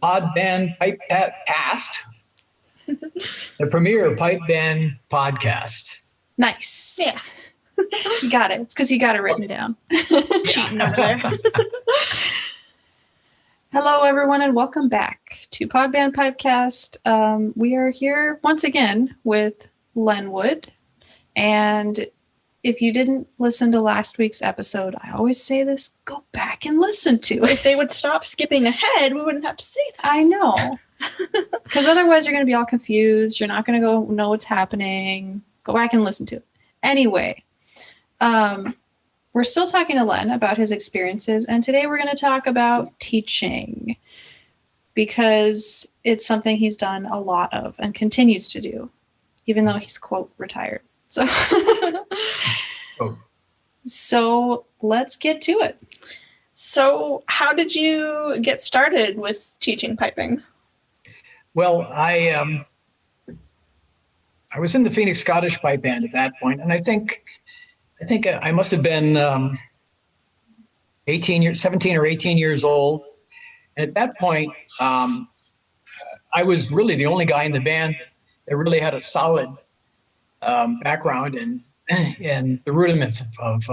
Pod Band Pipe Cast, the premier pipe band podcast. Nice. Yeah. You got it. It's because you got it written down. Cheating over there. Hello, everyone, and welcome back to Podband Pipecast. We are here once again with Len Wood. And if you didn't listen to last week's episode, I always say this, go back and listen to it. If they would stop skipping ahead, we wouldn't have to say this. I know. Because otherwise you're going to be all confused. You're not going to go know what's happening. Go back and listen to it. Anyway, we're still talking to Len about his experiences, and today we're going to talk about teaching because it's something he's done a lot of and continues to do, even though he's, quote, retired. So, So let's get to it. So how did you get started with teaching piping? Well, I was in the Phoenix Scottish Pipe Band at that point, and I think I must have been 17 or 18 years old. And at that point, I was really the only guy in the band that really had a solid background in the rudiments of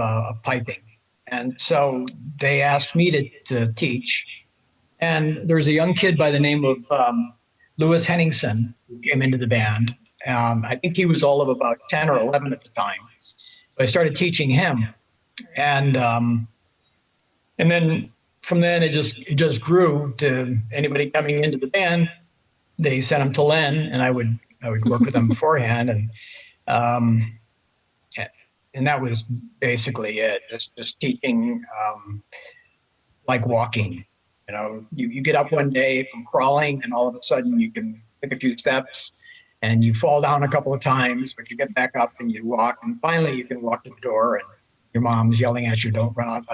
piping. And so they asked me to teach. And there was a young kid by the name of Henningson who came into the band. I think he was all of about 10 or 11 at the time. So I started teaching him. And then from then it just grew to anybody coming into the band. They sent them to Len, and I would work with them beforehand, and that was basically it. Just teaching like walking. You know, you get up one day from crawling, and all of a sudden you can take a few steps, and you fall down a couple of times, but you get back up and you walk, and finally you can walk to the door, and your mom's yelling at you, "Don't run out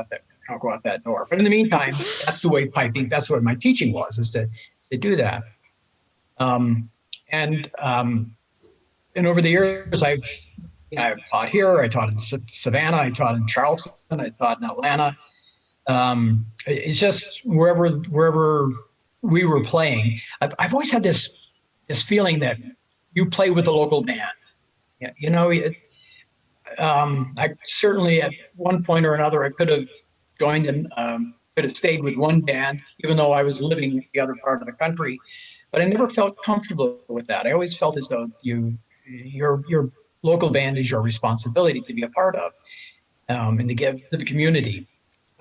don't go out that door." But in the meantime, that's the way piping. That's what my teaching was, is to do that. And over the years, I've taught here. I taught in Savannah. I taught in Charleston. I taught in Atlanta. It's just wherever we were playing. I've always had this feeling that you play with the local band. You know, I certainly at one point or another I could have joined and could have stayed with one band, even though I was living in the other part of the country. But I never felt comfortable with that. I always felt as though your local band is your responsibility to be a part of, and to give to the community.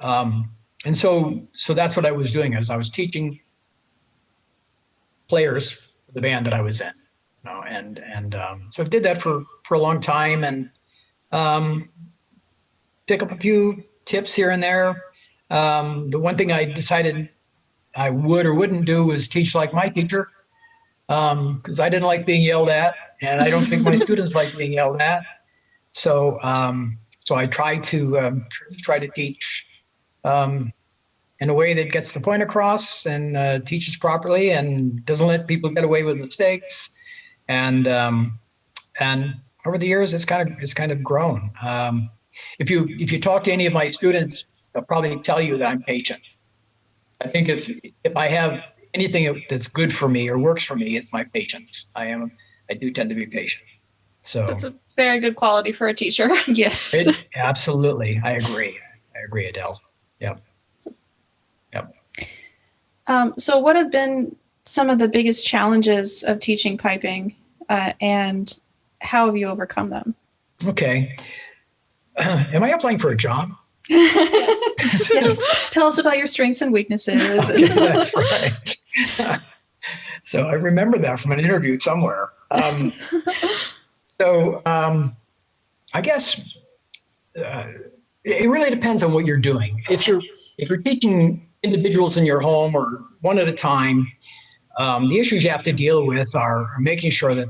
And so that's what I was doing. As I was teaching players for the band that I was in, you know, and so I did that for a long time, and pick up a few tips here and there. The one thing I decided I would or wouldn't do was teach like my teacher, because I didn't like being yelled at, and I don't think my students like being yelled at. So I try to teach in a way that gets the point across and teaches properly and doesn't let people get away with mistakes. And over the years, it's kind of grown. If you talk to any of my students, they'll probably tell you that I'm patient. I think if I have anything that's good for me or works for me, it's my patience. I do tend to be patient. So that's a very good quality for a teacher. Yes. Absolutely. I agree, Adele. Yep. So what have been some of the biggest challenges of teaching piping, and how have you overcome them? Okay. Am I applying for a job? Yes. Yes. Tell us about your strengths and weaknesses. Okay, that's right. So I remember that from an interview somewhere. I guess it really depends on what you're doing. If you're teaching individuals in your home or one at a time, the issues you have to deal with are making sure that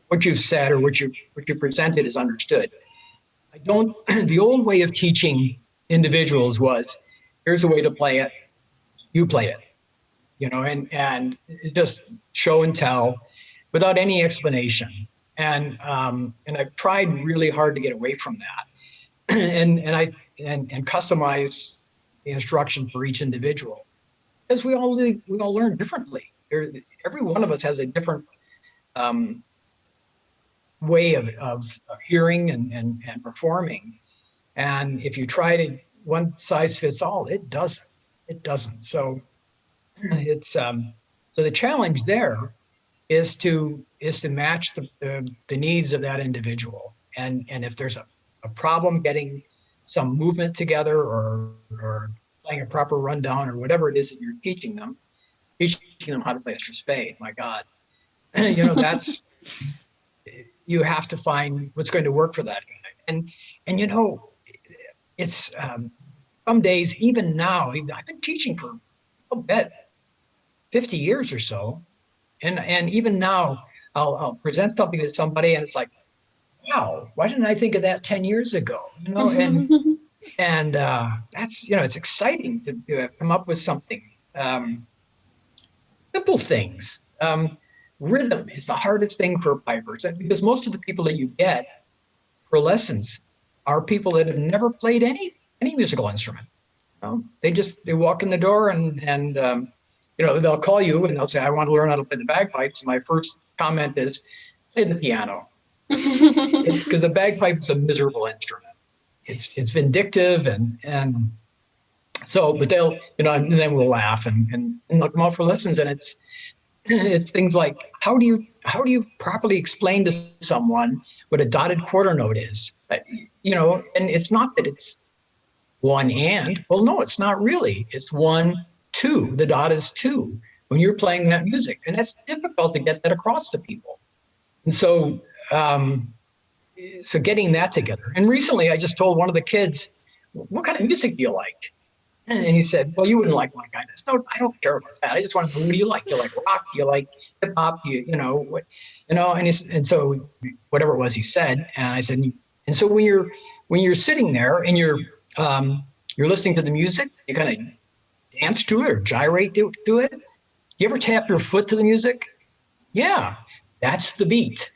what you've said or what you presented is understood. The old way of teaching individuals was, here's a way to play it, you play it, you know, and just show and tell without any explanation. And I've tried really hard to get away from that, and customize the instruction for each individual. Because we all learn differently. Every one of us has a different way of hearing and performing. And if you try to one size fits all, it doesn't. It doesn't. So it's so the challenge there is to match the needs of that individual. And if there's a problem getting some movement together or playing a proper rundown or whatever it is that you're teaching them how to play a spade. My God, that's you have to find what's going to work for that guy. And it's some days, even now, I've been teaching for, I'll bet, 50 years or so. And even now, I'll present something to somebody and it's like, wow, why didn't I think of that 10 years ago? And that's, it's exciting to come up with something. Simple things. Rhythm is the hardest thing for pipers because most of the people that you get for lessons are people that have never played any musical instrument. They walk in the door and they'll call you and they'll say, I want to learn how to play the bagpipes. My first comment is, play the piano. It's because the bagpipe is a miserable instrument. It's vindictive and so, but they'll, and then we'll laugh and they'll come out for lessons, and it's things like, how do you properly explain to someone what a dotted quarter note is? And it's not that it's one and, well, no, it's not really. It's 1, 2. The dot is 2 when you're playing that music, and that's difficult to get that across to people. And so, so getting that together. And recently, I just told one of the kids, "What kind of music do you like?" And he said, "Well, you wouldn't like my kind of." No, I don't care about that. I just want to know, what do you like? Do you like rock? Do you like hip hop? What? And so whatever it was he said, and I said, and so when you're sitting there and you're listening to the music, you kind of dance to it or gyrate to it. You ever tap your foot to the music? Yeah, that's the beat.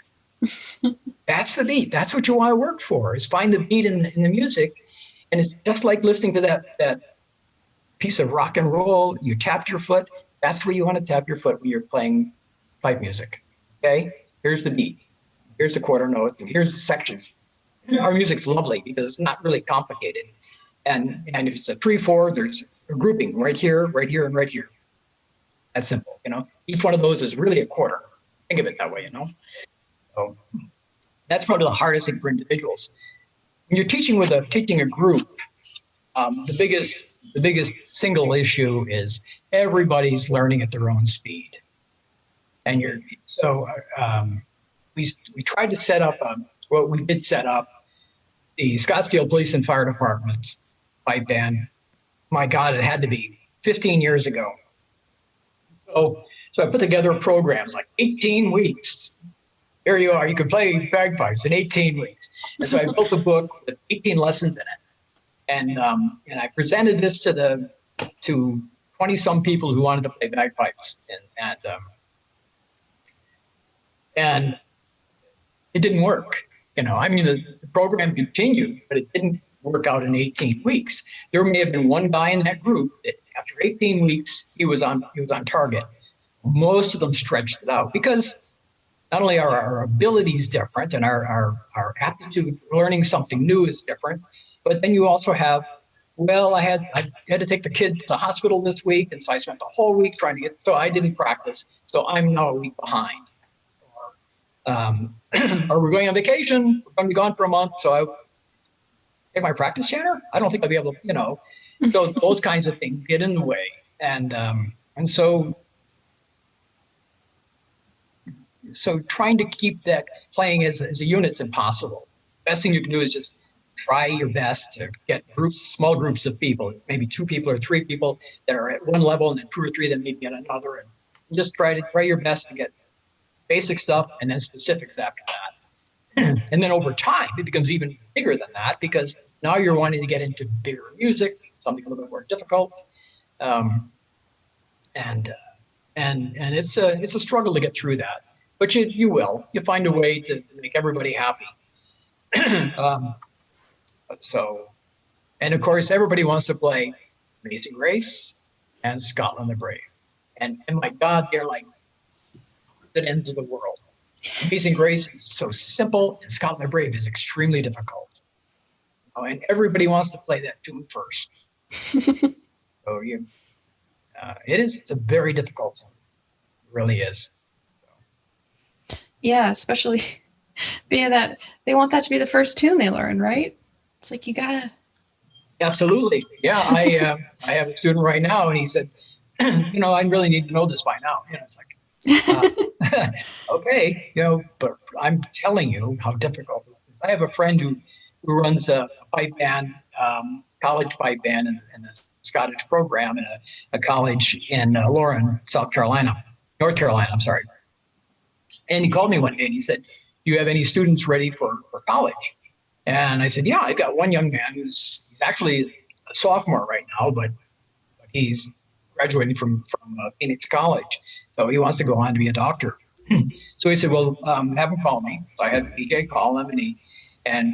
That's the beat. That's what you want to work for, is find the beat in the music. And it's just like listening to that piece of rock and roll. You tap your foot. That's where you want to tap your foot when you're playing pipe music. Okay? Here's the beat. Here's the quarter notes. And here's the sections. Our music's lovely because it's not really complicated. And if it's a 3/4, there's a grouping right here, and right here. That's simple. Each one of those is really a quarter. Think of it that way. So that's probably the hardest thing for individuals. When you're teaching a group, the biggest single issue is everybody's learning at their own speed. And we tried to set up we did set up the Scottsdale Police and Fire Department's pipe band. My God, it had to be 15 years ago. So I put together programs like 18 weeks. Here you are. You can play bagpipes in 18 weeks. And so I built a book with 18 lessons in it. And I presented this to 20 some people who wanted to play bagpipes. And it didn't work. The program continued, but it didn't work out in 18 weeks. There may have been one guy in that group that after 18 weeks, he was on target. Most of them stretched it out because not only are our abilities different and our aptitude for learning something new is different, but then you also have, well, I had to take the kid to the hospital this week, and so I spent the whole week so I didn't practice, so I'm now a week behind. Or we're going on vacation, we're going to be gone for a month, so I take my practice chanter? I don't think I'll be able to, so those kinds of things get in the way. And so trying to keep that playing as a unit is impossible. Best thing you can do is just try your best to get small groups of people, maybe 2 people or 3 people that are at one level, and then 2 or 3 that maybe at another, and just try your best to get basic stuff and then specifics after that. And then over time, it becomes even bigger than that because now you're wanting to get into bigger music, something a little bit more difficult. And it's a struggle to get through that. But you will. You find a way to make everybody happy. And of course, everybody wants to play Amazing Grace, and Scotland the Brave. And my God, they're like the ends of the world. Amazing Grace is so simple, and Scotland the Brave is extremely difficult. Oh, and everybody wants to play that tune first. So it's a very difficult tune. It really is. Yeah, especially being that they want that to be the first tune they learn, right? It's like you gotta. Absolutely. Yeah, I have a student right now, and he said, I really need to know this by now. It's like, okay, but I'm telling you how difficult it is. I have a friend who runs a pipe band, college pipe band in the Scottish program in a college in North Carolina, I'm sorry. And he called me one day and he said, do you have any students ready for college? And I said, yeah, I've got one young man he's actually a sophomore right now, but he's graduating from Phoenix College. So he wants to go on to be a doctor. So he said, well, have him call me. So I had DJ call him, and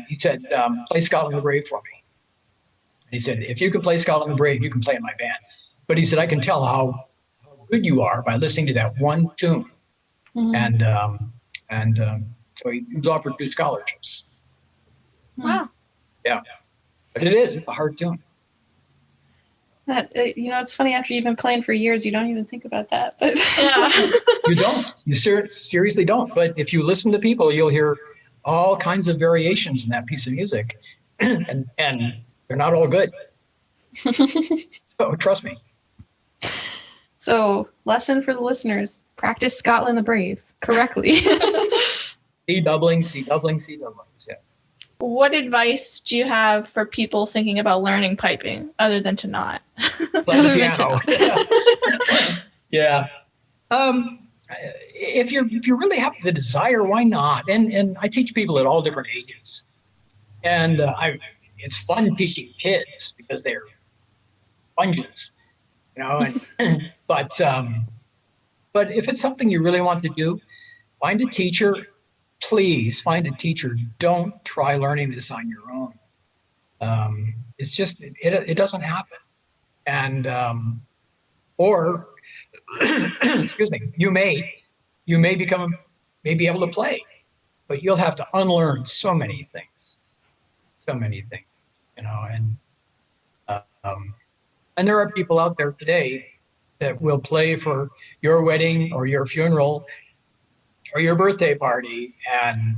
he said, play Scotland the Brave for me. And he said, if you can play Scotland the Brave, you can play in my band. But he said, I can tell how good you are by listening to that one tune. Mm-hmm. And so he was offered 2 scholarships. Wow. Yeah. But it's a hard tune. That it's funny, after you've been playing for years, you don't even think about that. But Yeah. You don't. You seriously don't. But if you listen to people, you'll hear all kinds of variations in that piece of music, and they're not all good. So trust me. So, lesson for the listeners: practice Scotland the Brave correctly. C doublings. Yeah. What advice do you have for people thinking about learning piping other than to not? Play the piano. Yeah. If you really have the desire, why not? And I teach people at all different ages, and it's fun teaching kids because they're sponges, And but if it's something you really want to do, find a teacher. Please find a teacher. Don't try learning this on your own. It's just it doesn't happen, and or excuse me, you may be able to play, but you'll have to unlearn so many things, and there are people out there today that will play for your wedding or your funeral or your birthday party, and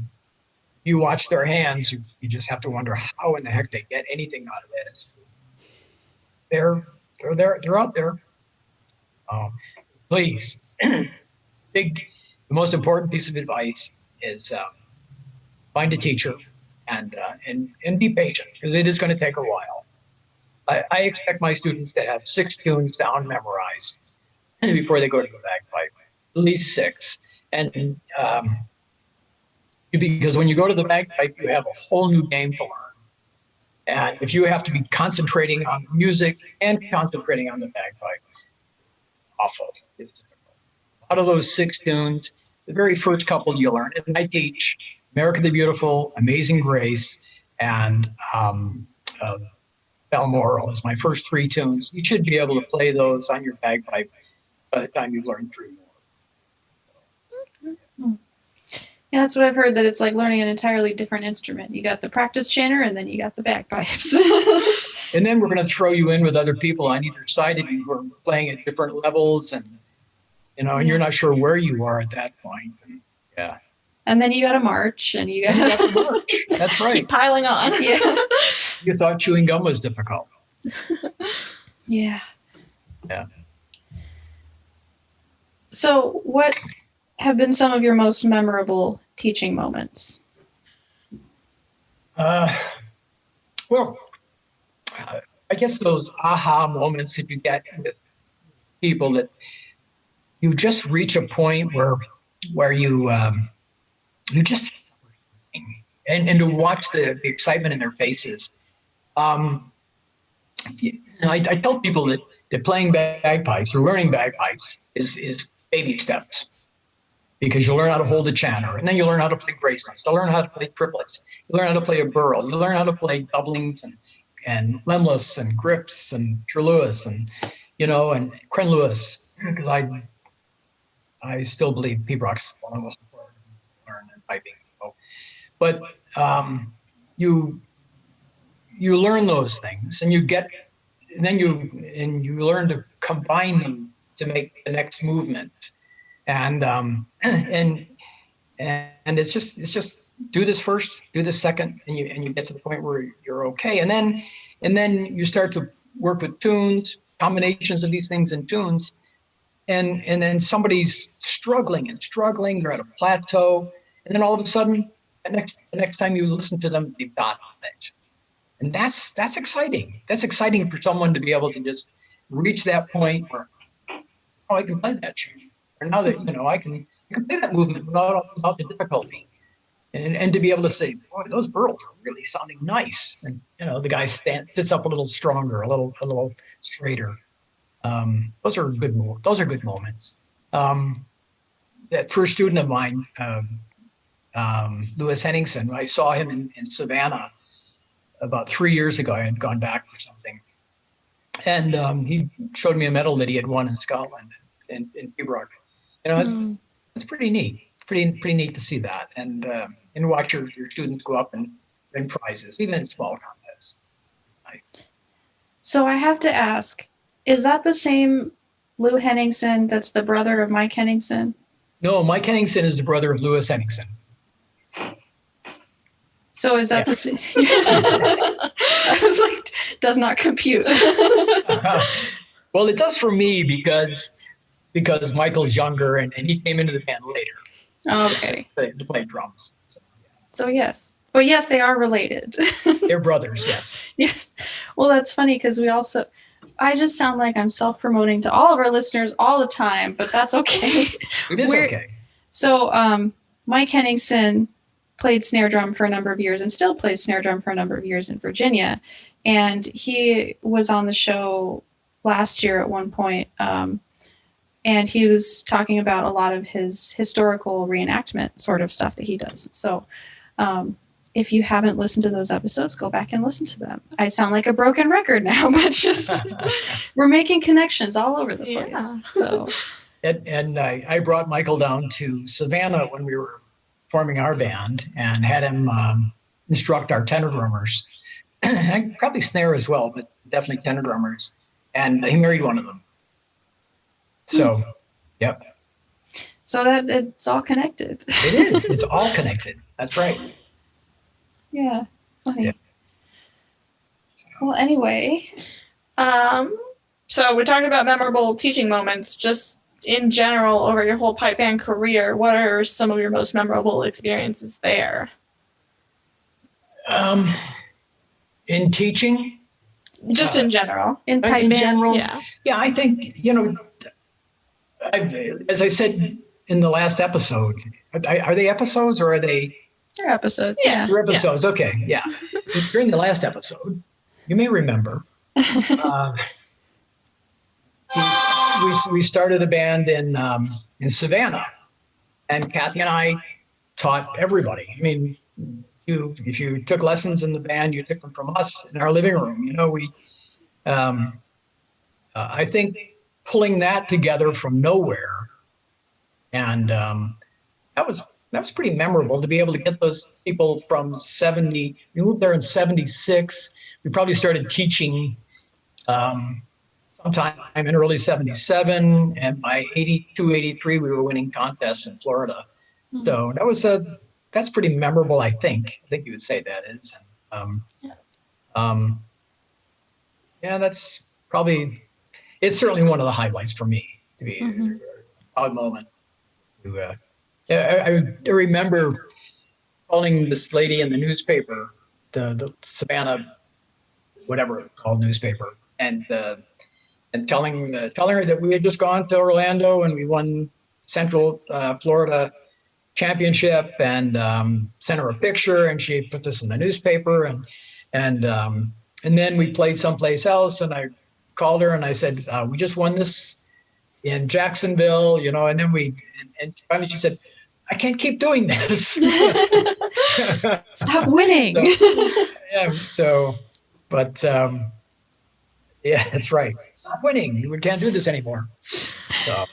you watch their hands, you just have to wonder how in the heck they get anything out of it. They're out there. Please, the most important piece of advice is find a teacher and be patient, because it is going to take a while. I expect my students to have 6 tunes down memorized before they go to the bagpipe, at least 6. And because when you go to the bagpipe, you have a whole new game to learn. And if you have to be concentrating on the music and concentrating on the bagpipe, awful. It's difficult. Out of those 6 tunes, the very first couple you learn, and I teach America the Beautiful, Amazing Grace, and Balmoral is my first 3 tunes. You should be able to play those on your bagpipe by the time you've learned 3 more. Yeah, that's what I've heard, that it's like learning an entirely different instrument. You got the practice chanter, and then you got the bagpipes. And then we're going to throw you in with other people on either side of you who are playing at different levels, and and you're not sure where you are at that point. And, yeah. And then you got to march, and you got to march. That's right. Keep piling on. Yeah. You thought chewing gum was difficult. Yeah. Yeah. So, what have been some of your most memorable teaching moments? Well, I guess those aha moments that you get with people, that you just reach a point where you just, and to watch the excitement in their faces. I tell people that playing bagpipes or learning bagpipes is baby steps, because you learn how to hold a chanter, and then you learn how to play grace notes, you learn how to play triplets, you learn how to play a burl, you learn how to play doublings and lemless and grips and truluas, and and Kren Lewis, because I still believe Pibroch's one of the most important things to learn in piping. But you learn those things, and then you learn to combine them to make the next movement, and it's just do this first, do this second, and you get to the point where you're okay, and then you start to work with tunes, combinations of these things in tunes, and then somebody's struggling, they're at a plateau, and then all of a sudden, the next time you listen to them, they've got it. And that's exciting. That's exciting for someone to be able to just reach that point where, I can play that tune. Or now that, I can play that movement without the difficulty. And to be able to say, boy, those burls are really sounding nice. And, the guy sits up a little stronger, a little straighter. Those are good moments. That first student of mine, Louis Henningson, I saw him in Savannah about 3 years ago. I had gone back for something. And he showed me a medal that he had won in Scotland in Pibroch. It's pretty neat. Pretty neat to see that, and watch your students go up and win prizes, even in small contests. So I have to ask, is that the same Lou Henningsen that's the brother of Mike Henningsen? No, Mike Henningsen is the brother of Louis Henningsen. So is that the same? I was like, does not compute. Well, it does for me because Michael's younger and he came into the band later. Okay. To play drums. So yes. But yes, they are related. They're brothers, yes. Yes. Well, that's funny because I just sound like I'm self-promoting to all of our listeners all the time, but that's okay. It is okay. So Mike Henningsen played snare drum for a number of years and still plays snare drum for a number of years in Virginia. And he was on the show last year at one point. And he was talking about a lot of his historical reenactment sort of stuff that he does. So if you haven't listened to those episodes, go back and listen to them. I sound like a broken record now, but just we're making connections all over the place. Yeah. So, and I brought Michael down to Savannah when we were forming our band and had him instruct our tenor drummers, and probably snare as well, but definitely tenor drummers. And he married one of them. So, yep. So that it's all connected. It is. It's all connected. That's right. Yeah. Funny. Yeah. Well, anyway. So we talked about memorable teaching moments. Just in general, over your whole pipe band career, what are some of your most memorable experiences there? In teaching? Just in general. In pipe in band. general? Yeah. Yeah, I think, as I said in the last episode, are they episodes or are they? They're episodes. Yeah. They're episodes, okay, yeah. During the last episode, you may remember, we started a band in Savannah, and Kathy and I taught everybody. I mean, if you took lessons in the band, you took them from us in our living room. I think pulling that together from nowhere, and that was pretty memorable to be able to get those people from 70. We moved there in 76. We probably started teaching sometime in early 77, and by 82, 83, we were winning contests in Florida. Mm-hmm. So that's pretty memorable, I think. I think you would say that is. That's probably, it's certainly one of the highlights for me to be a proud moment. I remember calling this lady in the newspaper, the Savannah, whatever it's called, newspaper, and telling her that we had just gone to Orlando and we won Central Florida Championship, and sent her a picture, and she put this in the newspaper, and then we played someplace else, and I called her and I said, we just won this in Jacksonville, and then and finally she said, I can't keep doing this. Stop winning. But Yeah, that's right. Stop winning. We can't do this anymore. So,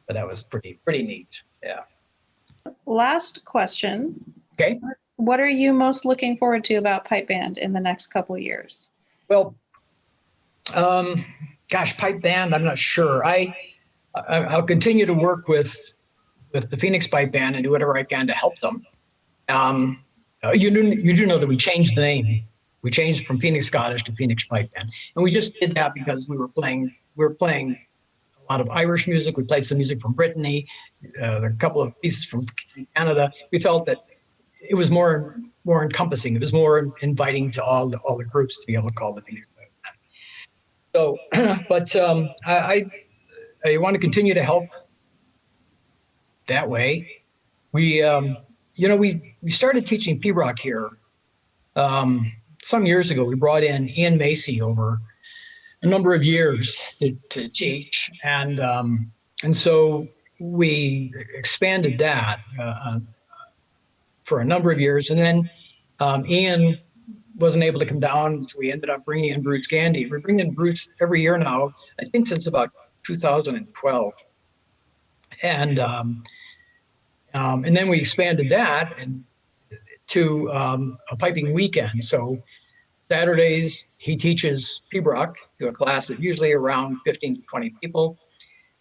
but that was pretty neat. Yeah. Last question. Okay. What are you most looking forward to about pipe band in the next couple of years? Well, gosh, pipe band. I'm not sure. I'll continue to work with the Phoenix Pipe Band and do whatever I can to help them. You do know that we changed the name. We changed from Phoenix Scottish to Phoenix Pipe Band, and we just did that because we were playing a lot of Irish music. We played some music from Brittany, a couple of pieces from Canada. We felt that it was more encompassing. It was more inviting to all the groups to be able to call the Phoenix Pipe Band. So, but I want to continue to help that way. We we started teaching P-Rock here some years ago. We brought in Ian Macy over a number of years to teach, and so we expanded that for a number of years, and then Ian wasn't able to come down, so we ended up bringing in Bruce Gandy. We're bringing in Bruce every year now, I think since about 2012, and then we expanded that to a piping weekend. So Saturdays he teaches Pibroch to a class of usually around 15 to 20 people,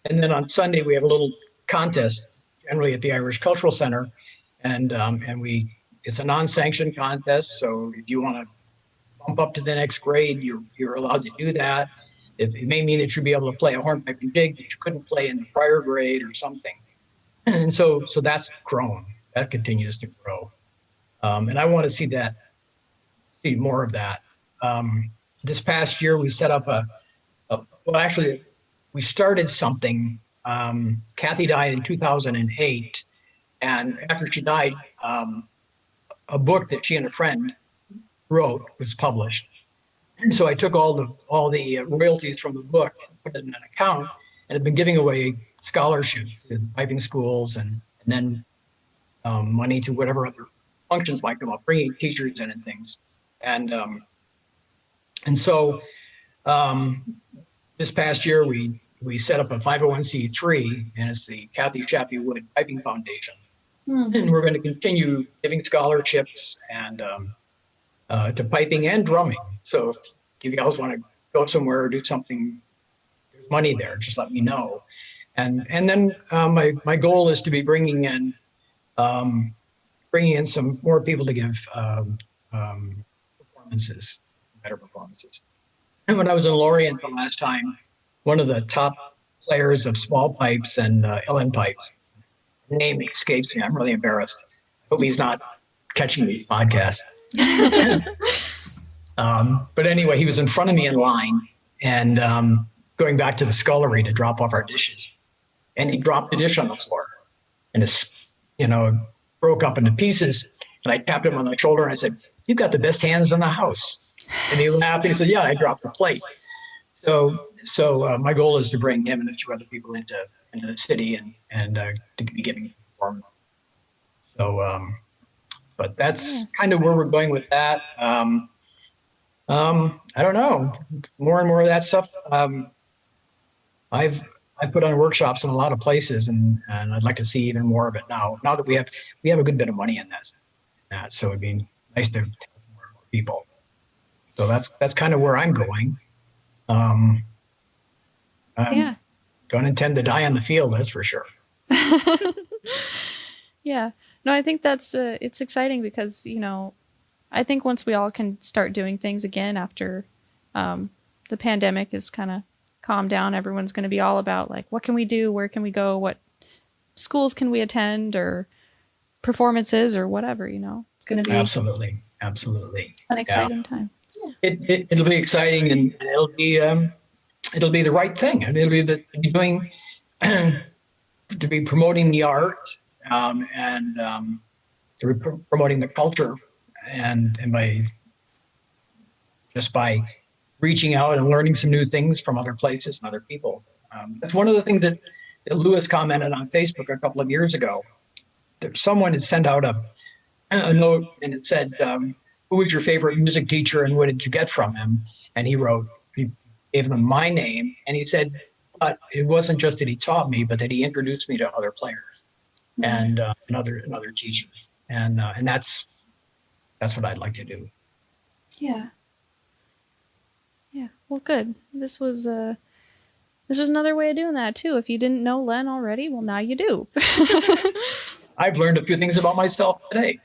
and then on Sunday we have a little contest, generally at the Irish Cultural Center, and it's a non-sanctioned contest. So if you want to bump up to the next grade, you're allowed to do that. It may mean that you'll be able to play a hornpipe and jig that you couldn't play in the prior grade or something. And so that's grown. That continues to grow, and I want to see more of that. This past year, we set up we started something. Kathy died in 2008, and after she died, a book that she and a friend wrote was published. And so I took all the royalties from the book, put it in an account, and have been giving away scholarships to piping schools, and then money to whatever other functions might come up, bringing teachers in and things. And so this past year we set up a 501c3, and it's the Kathy Chappie Wood Piping Foundation. And we're going to continue giving scholarships and to piping and drumming. So if you guys want to go somewhere or do something, there's money there. Just let me know. And then my goal is to be bringing in some more people to give performances, better performances. And when I was in Lorient the last time, one of the top players of small pipes and Ellen pipes, the name escapes me. I'm really embarrassed. I hope he's not catching these podcasts. But anyway, he was in front of me in line and going back to the scullery to drop off our dishes. And he dropped the dish on the floor and it's, broke up into pieces. And I tapped him on the shoulder and I said, "You've got the best hands in the house." And he laughed and he said, "Yeah, I dropped the plate." So my goal is to bring him and a few other people into the city and to be giving performance. So, but that's kind of where we're going with that. I don't know, more and more of that stuff. I've put on workshops in a lot of places, and I'd like to see even more of it now that we have a good bit of money in that. So it'd be nice to have more and more people. So that's kind of where I'm going. Don't intend to die on the field, that's for sure. Yeah. No, I think that's it's exciting because, I think once we all can start doing things again after the pandemic is kind of calmed down, everyone's going to be all about like, what can we do? Where can we go? What schools can we attend, or performances or whatever, It's going to be Absolutely. an exciting time. It'll be exciting, and it'll be the right thing. And it'll be to be promoting the art and to be promoting the culture, and by reaching out and learning some new things from other places and other people. That's one of the things that Lewis commented on Facebook a couple of years ago. That someone had sent out a note and it said, "Who was your favorite music teacher and what did you get from him?" And he wrote, gave them my name, and he said, but it wasn't just that he taught me, but that he introduced me to other players and other teachers, and that's what I'd like to do. Yeah. Yeah. Well, good. This was another way of doing that too. If you didn't know Len already, well, now you do. I've learned a few things about myself today.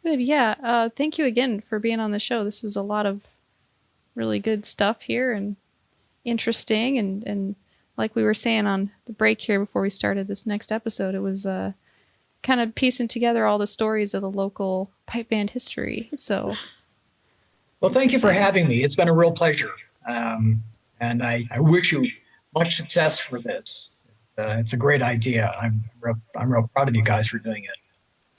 Good. Yeah. Thank you again for being on the show. This was a lot of really good stuff here and interesting. And like we were saying on the break here before we started this next episode, it was kind of piecing together all the stories of the local pipe band history. So, well, thank you for having me. It's been a real pleasure. And I wish you much success for this. It's a great idea. I'm real proud of you guys for doing it.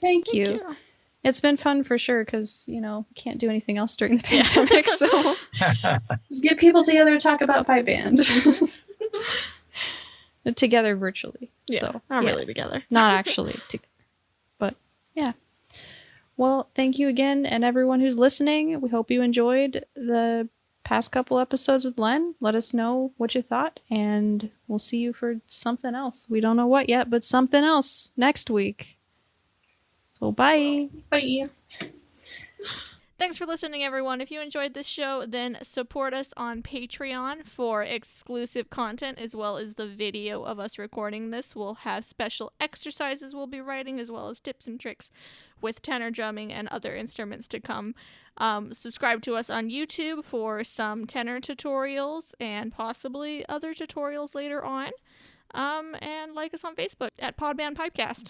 Thank you. It's been fun for sure because, can't do anything else during the pandemic. So just get people together to talk about pipe band. Together virtually. Yeah, so, not really together. Not actually together. But yeah. Well, thank you again. And everyone who's listening, we hope you enjoyed the past couple episodes with Len. Let us know what you thought. And we'll see you for something else. We don't know what yet, but something else next week. So bye. Bye. Thanks for listening, everyone. If you enjoyed this show, then support us on Patreon for exclusive content as well as the video of us recording this. We'll have special exercises we'll be writing as well as tips and tricks with tenor drumming and other instruments to come. Subscribe to us on YouTube for some tenor tutorials and possibly other tutorials later on. And like us on Facebook at Podband Pipecast.